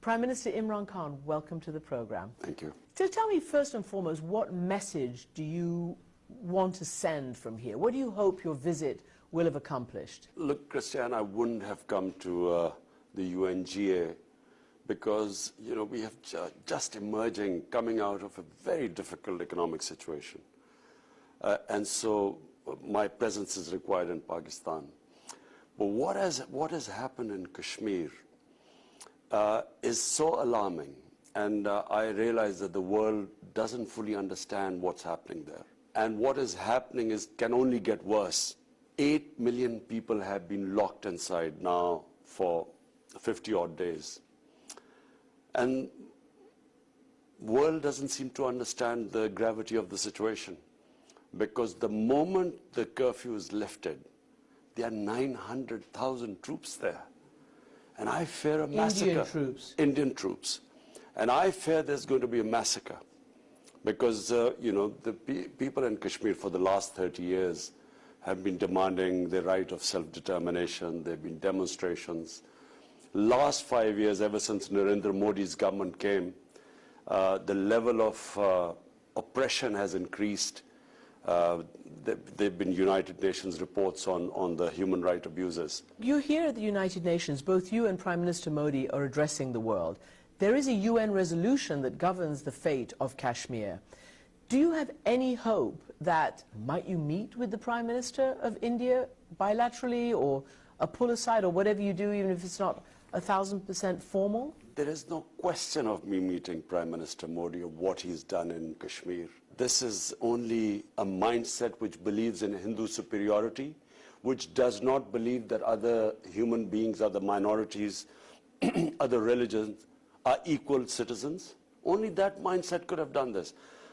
Prime Minister Imran Khan, welcome to the program. Thank you. So tell me first and foremost, what message do you want to send from here? What do you hope your visit will have accomplished? Look, Christiane, I wouldn't have come to the UNGA because, you know, we have just coming out of a very difficult economic situation. And so my presence is required in Pakistan. But what has happened in Kashmir is so alarming. And I realize that the world doesn't fully understand what's happening there. And what is happening can only get worse. 8 million people have been locked inside now for 50-odd days. And the world doesn't seem to understand the gravity of the situation. Because the moment the curfew is lifted, there are 900,000 troops there. And I fear a massacre. Indian troops. Indian troops. And I fear there's going to be a massacre. Because, you know, the people in Kashmir for the last 30 years have been demanding the right of self-determination. There have been demonstrations. Last 5 years, ever since Narendra Modi's government came, the level of oppression has increased. There have been United Nations reports on the human rights abuses. You here at the United Nations, both you and Prime Minister Modi are addressing the world. There is a UN resolution that governs the fate of Kashmir. Do you have any hope that might you meet with the Prime Minister of India bilaterally or a pull aside or whatever you do, even if it's not 1,000% formal? There is no question of me meeting Prime Minister Modi or what he's done in Kashmir. This is only a mindset which believes in Hindu superiority, which does not believe that other human beings, other minorities, other religions are equal citizens. Only that mindset could have done this.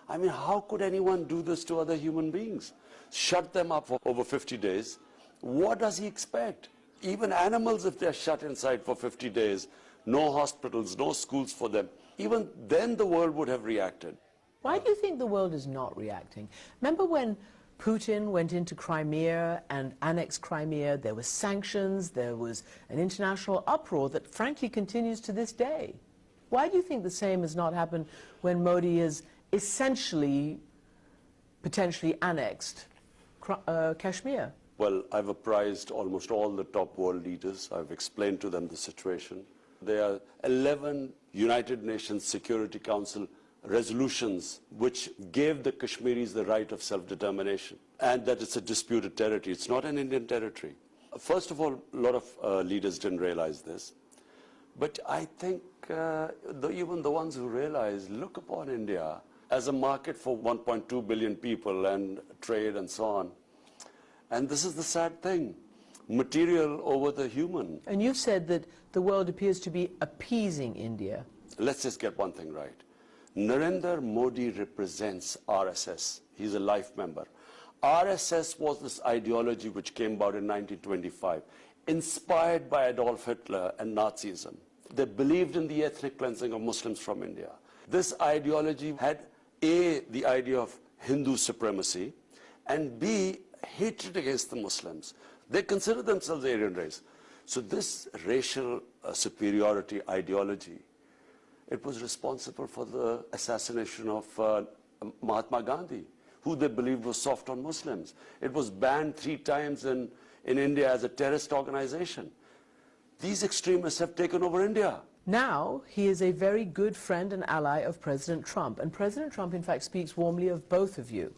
I mean, how could anyone do this to other human beings? Shut them up for over 50 days. What does he expect? Even animals, if they're shut inside for 50 days, no hospitals, no schools for them, even then the world would have reacted. Why do you think the world is not reacting? Remember when Putin went into Crimea and annexed Crimea, there were sanctions, there was an international uproar that frankly continues to this day. Why do you think the same has not happened when Modi has essentially, potentially annexed Kashmir? Well, I've apprised almost all the top world leaders. I've explained to them the situation. There are 11 United Nations Security Council resolutions which gave the Kashmiris the right of self-determination, and that it's a disputed territory. It's not an Indian territory. First of all, a lot of leaders didn't realize this. But I think even the ones who realize look upon India as a market for 1.2 billion people and trade and so on. And this is the sad thing, material over the human. And you've said that the world appears to be appeasing India. Let's just get one thing right. Narendra Modi represents RSS. He's a life member. RSS was this ideology which came about in 1925, inspired by Adolf Hitler and Nazism. They believed in the ethnic cleansing of Muslims from India. This ideology had A, the idea of Hindu supremacy, and B, hatred against the Muslims. They consider themselves the Aryan race. So this racial superiority ideology, it was responsible for the assassination of Mahatma Gandhi, who they believed was soft on Muslims. It was banned 3 times in India as a terrorist organization. These extremists have taken over India. Now, he is a very good friend and ally of President Trump. And President Trump, in fact, speaks warmly of both of you.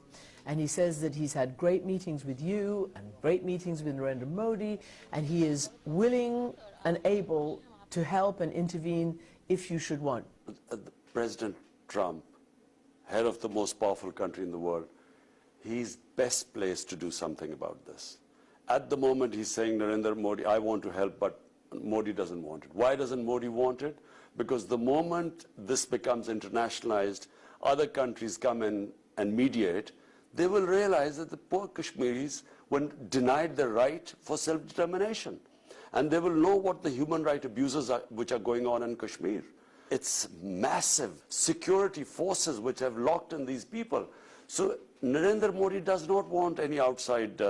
And he says that he's had great meetings with you and great meetings with Narendra Modi, and he is willing and able to help and intervene if you should want. President Trump, head of the most powerful country in the world, he's best placed to do something about this. At the moment, he's saying, Narendra Modi, I want to help, but Modi doesn't want it. Why doesn't Modi want it? Because the moment this becomes internationalized, other countries come in and mediate, they will realize that the poor Kashmiris were denied the right for self-determination. And they will know what the human rights abuses are, which are going on in Kashmir. It's massive security forces which have locked in these people. So Narendra Modi does not want any outside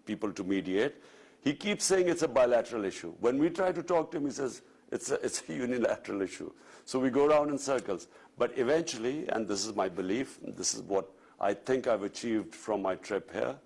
people to mediate. He keeps saying it's a bilateral issue. When we try to talk to him, he says, It's a unilateral issue. So we go around in circles. But eventually, and this is my belief, this is what I think I've achieved from my trip here,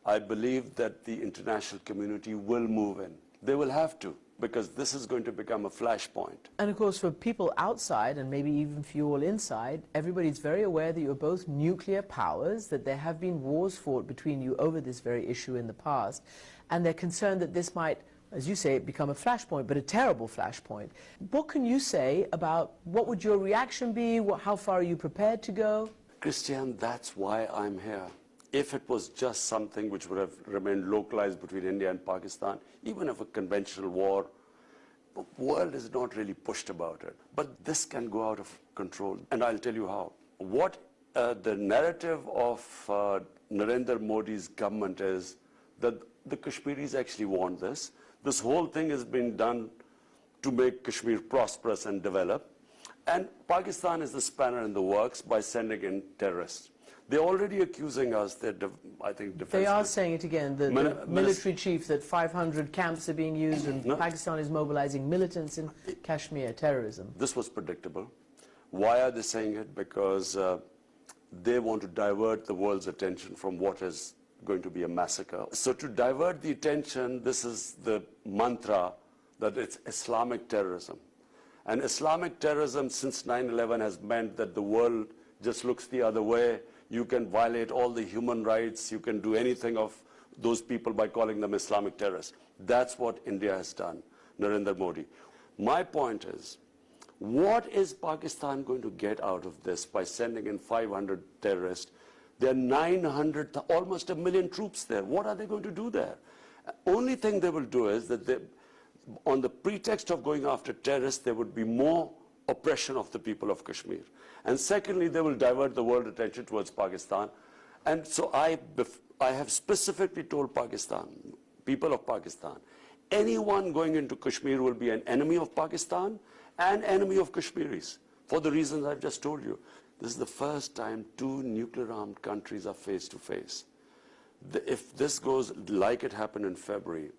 I believe that the international community will move in. They will have to, because this is going to become a flashpoint. And of course, for people outside, and maybe even for you all inside, everybody's very aware that you're both nuclear powers, that there have been wars fought between you over this very issue in the past, and they're concerned that this might, as you say, become a flashpoint, but a terrible flashpoint. What can you say about what would your reaction be? How far are you prepared to go? Christian, that's why I'm here. If it was just something which would have remained localized between India and Pakistan, even if a conventional war, the world is not really pushed about it. But this can go out of control, and I'll tell you how. What the narrative of Narendra Modi's government is that the Kashmiris actually want this. This whole thing has been done to make Kashmir prosperous and develop. And Pakistan is the spanner in the works by sending in terrorists. They're already accusing us, I think, They are saying it again, the military chief, that 500 camps are being used and Pakistan is mobilizing militants in Kashmir, terrorism. This was predictable. Why are they saying it? Because they want to divert the world's attention from what is going to be a massacre. So to divert the attention, this is the mantra that it's Islamic terrorism. And Islamic terrorism since 9/11 has meant that the world just looks the other way. You can violate all the human rights. You can do anything of those people by calling them Islamic terrorists. That's what India has done, Narendra Modi. My point is, what is Pakistan going to get out of this by sending in 500 terrorists? There are 900, almost 1 million troops there. What are they going to do there? Only thing they will do is that they, on the pretext of going after terrorists, there would be more oppression of the people of Kashmir. And secondly, they will divert the world attention towards Pakistan. And so I have specifically told Pakistan, people of Pakistan, anyone going into Kashmir will be an enemy of Pakistan and enemy of Kashmiris, for the reasons I've just told you. This is the first time two nuclear-armed countries are face to face. If this goes like it happened in February,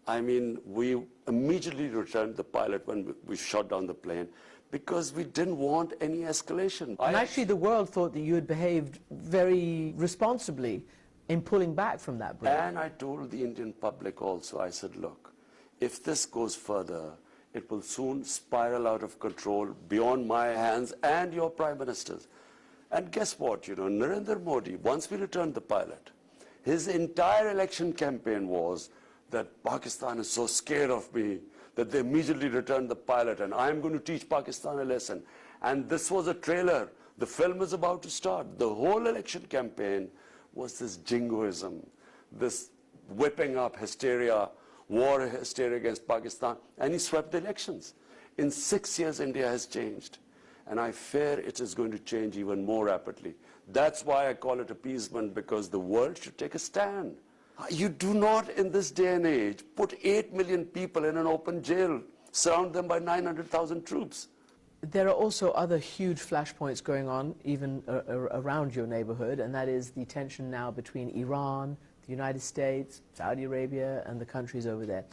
I mean, we immediately returned the pilot when we shot down the plane, because we didn't want any escalation. And actually the world thought that you had behaved very responsibly in pulling back from that break. And I told the Indian public also, I said, look, if this goes further, it will soon spiral out of control beyond my hands and your Prime Minister's. And guess what, Narendra Modi, once we returned the pilot, his entire election campaign was that Pakistan is so scared of me that they immediately returned the pilot, and I'm going to teach Pakistan a lesson. And this was a trailer. The film is about to start. The whole election campaign was this jingoism, this whipping up hysteria, war hysteria against Pakistan, and he swept the elections. In 6 years, India has changed, and I fear it is going to change even more rapidly. That's why I call it appeasement, because the world should take a stand. You do not, in this day and age, put 8 million people in an open jail, surround them by 900,000 troops. There are also other huge flashpoints going on, even around your neighborhood, and that is the tension now between Iran, the United States, Saudi Arabia, and the countries over there.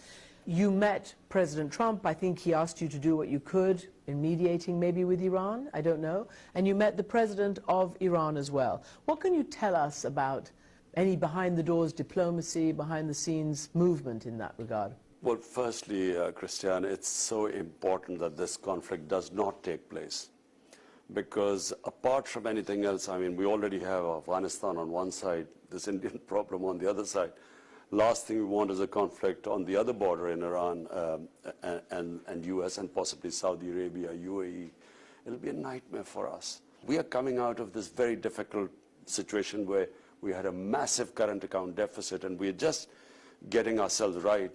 You met President Trump. I think he asked you to do what you could in mediating maybe with Iran, I don't know. And you met the president of Iran as well. What can you tell us about any behind-the-doors diplomacy, behind-the-scenes movement in that regard? Well, firstly, Christian, it's so important that this conflict does not take place. Because apart from anything else, I mean, we already have Afghanistan on one side, this Indian problem on the other side. Last thing we want is a conflict on the other border in Iran and US and possibly Saudi Arabia, UAE. It'll be a nightmare for us. We are coming out of this very difficult situation where we had a massive current account deficit and we're just getting ourselves right.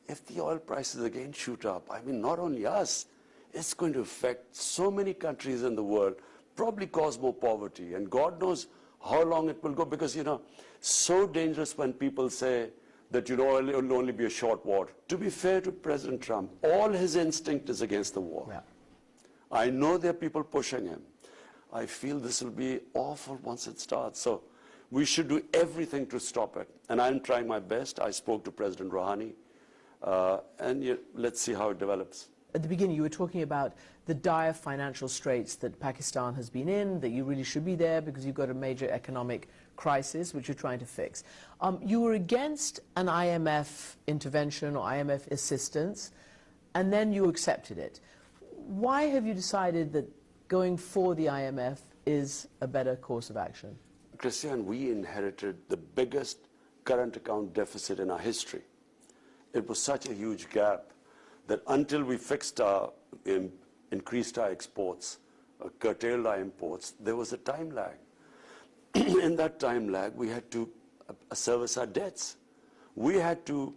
If the oil prices again shoot up, I mean, not only us, it's going to affect so many countries in the world, probably cause more poverty, and God knows how long it will go, because, so dangerous when people say that, it will only be a short war. To be fair to President Trump, all his instinct is against the war. Yeah. I know there are people pushing him. I feel this will be awful once it starts. So we should do everything to stop it. And I'm trying my best. I spoke to President Rouhani. And let's see how it develops. At the beginning, you were talking about the dire financial straits that Pakistan has been in, that you really should be there because you've got a major economic crisis, which you're trying to fix. You were against an IMF intervention or IMF assistance, and then you accepted it. Why have you decided that going for the IMF is a better course of action? Christian, we inherited the biggest current account deficit in our history. It was such a huge gap that until we fixed our, increased our exports, curtailed our imports, there was a time lag. In that time lag, we had to service our debts. We had to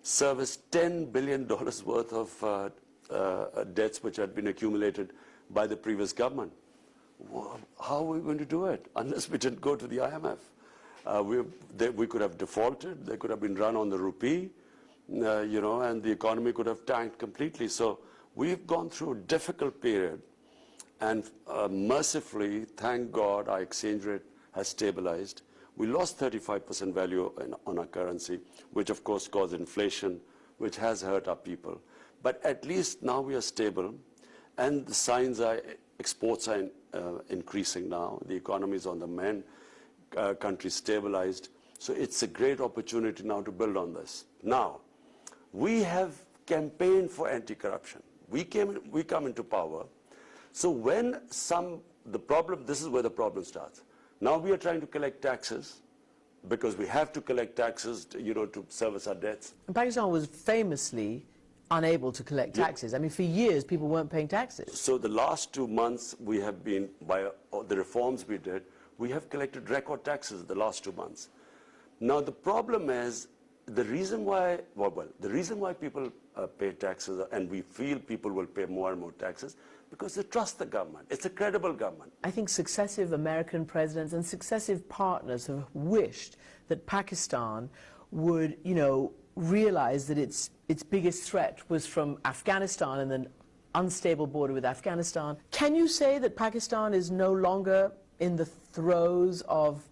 service $10 billion worth of debts which had been accumulated by the previous government. How are we going to do it unless we didn't go to the IMF? We could have defaulted, they could have been run on the rupee, and the economy could have tanked completely. So we've gone through a difficult period, and mercifully, thank God, our exchange rate has stabilized. We lost 35% value on our currency, which of course caused inflation, which has hurt our people. But at least now we are stable, and the signs are exports are increasing now. The economy is on the mend, country stabilized. So it's a great opportunity now to build on this. Now, we have campaigned for anti-corruption. We come into power. So when this is where the problem starts. Now we are trying to collect taxes because we have to collect taxes, to service our debts. And Pakistan was famously unable to collect taxes. I mean, for years, people weren't paying taxes. So the last 2 months, we have been, by the reforms we did, we have collected record taxes the last 2 months. Now, the problem is, the reason why people pay taxes, and we feel people will pay more and more taxes, because they trust the government. It's a credible government. I think successive American presidents and successive partners have wished that Pakistan would, realize that its biggest threat was from Afghanistan and an unstable border with Afghanistan. Can you say that Pakistan is no longer in the throes of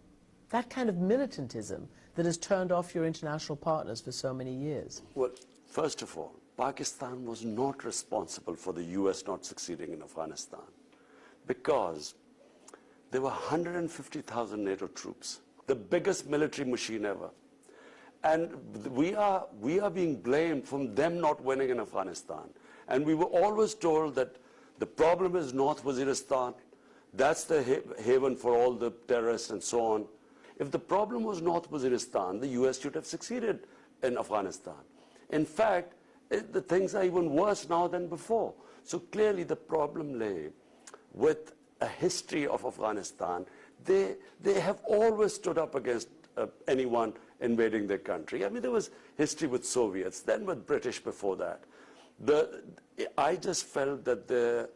that kind of militantism that has turned off your international partners for so many years? Well, first of all, Pakistan was not responsible for the US not succeeding in Afghanistan because there were 150,000 NATO troops, the biggest military machine ever. And we are being blamed from them not winning in Afghanistan. And we were always told that the problem is North Waziristan, that's the haven for all the terrorists and so on. If the problem was North Waziristan, the US should have succeeded in Afghanistan. In fact, the things are even worse now than before. So clearly the problem lay with a history of Afghanistan. They have always stood up against anyone invading their country. I mean, there was history with Soviets, then with British before that. I just felt that the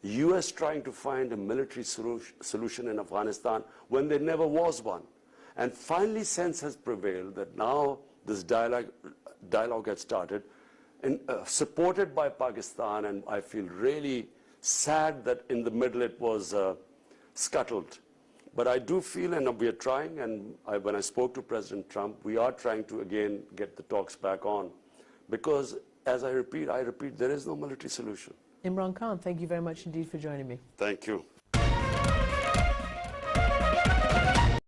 US trying to find a military solution in Afghanistan when there never was one. And finally sense has prevailed that now this dialogue had started, and supported by Pakistan, and I feel really sad that in the middle it was scuttled. But I do feel, and we are trying, and when I spoke to President Trump, we are trying to again get the talks back on. Because, as I repeat, there is no military solution. Imran Khan, thank you very much indeed for joining me. Thank you.